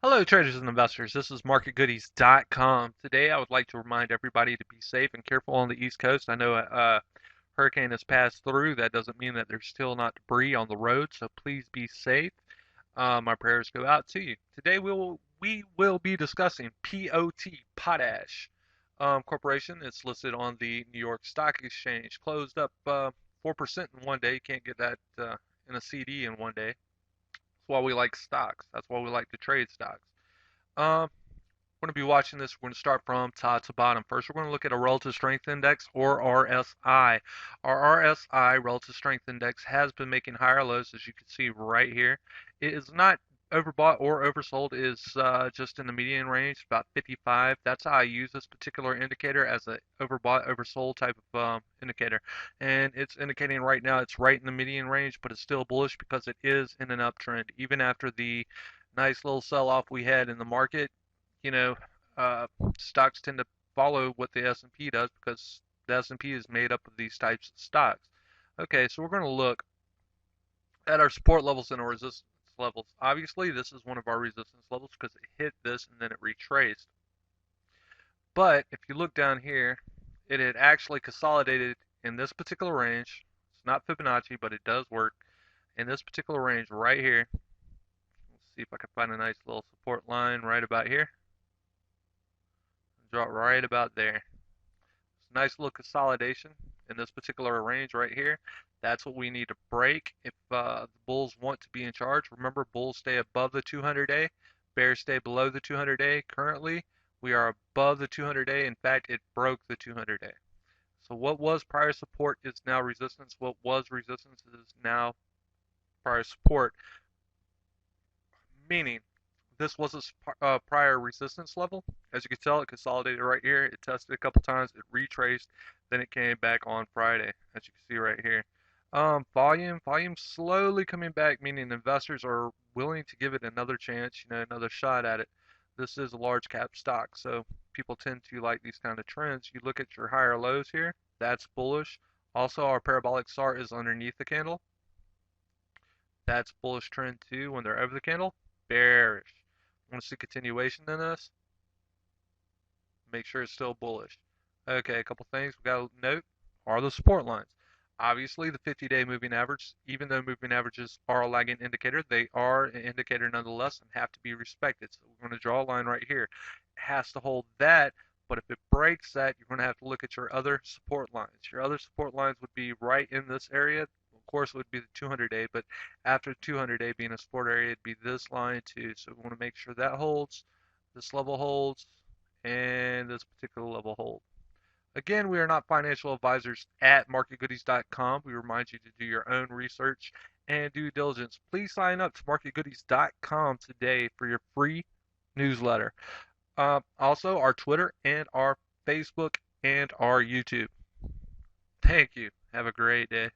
Hello, traders and investors. This is Marketgoodies.com. Today, I would like to remind everybody to be safe and careful on the East Coast. I know a hurricane has passed through. That doesn't mean that there's still not debris on the road, so please be safe. My prayers go out to you. Today, we will be discussing POT Potash Corporation. It's listed on the New York Stock Exchange. Closed up 4% in one day. You can't get that in a CD in one day. That's why we like stocks. That's why we like to trade stocks. We're going to be watching this. We're going to start from top to bottom. First, we're going to look at a relative strength index, or RSI. Our RSI, relative strength index, has been making higher lows, as you can see right here. It is not overbought or oversold. It is just in the median range, about 55. That's how I use this particular indicator, as an overbought, oversold type of indicator. And it's indicating right now it's right in the median range, but it's still bullish because it is in an uptrend. Even after the nice little sell-off we had in the market, you know, uh, stocks tend to follow what the S&P does because the S&P is made up of these types of stocks. Okay, so we're going to look at our support levels and our resistance levels. Obviously, this is one of our resistance levels because it hit this and then it retraced. But if you look down here, it had actually consolidated in this particular range. It's not Fibonacci, but it does work in this particular range right here. Let's see if I can find a nice little support line right about here. Draw it right about there. It's a nice little consolidation in this particular range right here. That's what we need to break if the bulls want to be in charge. Remember, bulls stay above the 200-day, bears stay below the 200-day. Currently, we are above the 200-day. In fact, it broke the 200-day. So what was prior support is now resistance. What was resistance is now prior support, meaning this was a prior resistance level. As you can tell, it consolidated right here. It tested a couple times. It retraced. Then it came back on Friday, as you can see right here. Volume slowly coming back, meaning investors are willing to give it another chance, another shot at it. This is a large cap stock, so people tend to like these kind of trends. You look at your higher lows here. That's bullish. Also, our parabolic SAR is underneath the candle. That's bullish trend too. When they're over the candle, bearish. Want to see continuation in this? Make sure it's still bullish. Okay, a couple things we got to note are the support lines. Obviously, the 50-day moving average, even though moving averages are a lagging indicator, they are an indicator nonetheless and have to be respected. So we're going to draw a line right here. It has to hold that, but if it breaks that, you're going to have to look at your other support lines. Your other support lines would be right in this area. Of course, it would be the 200-day, but after the 200-day being a support area, it'd be this line too. So we want to make sure that holds, this level holds, and this particular level holds. Again, we are not financial advisors at marketgoodies.com. We remind you to do your own research and due diligence. Please sign up to marketgoodies.com today for your free newsletter. Also, our Twitter and our Facebook and our YouTube. Thank you. Have a great day.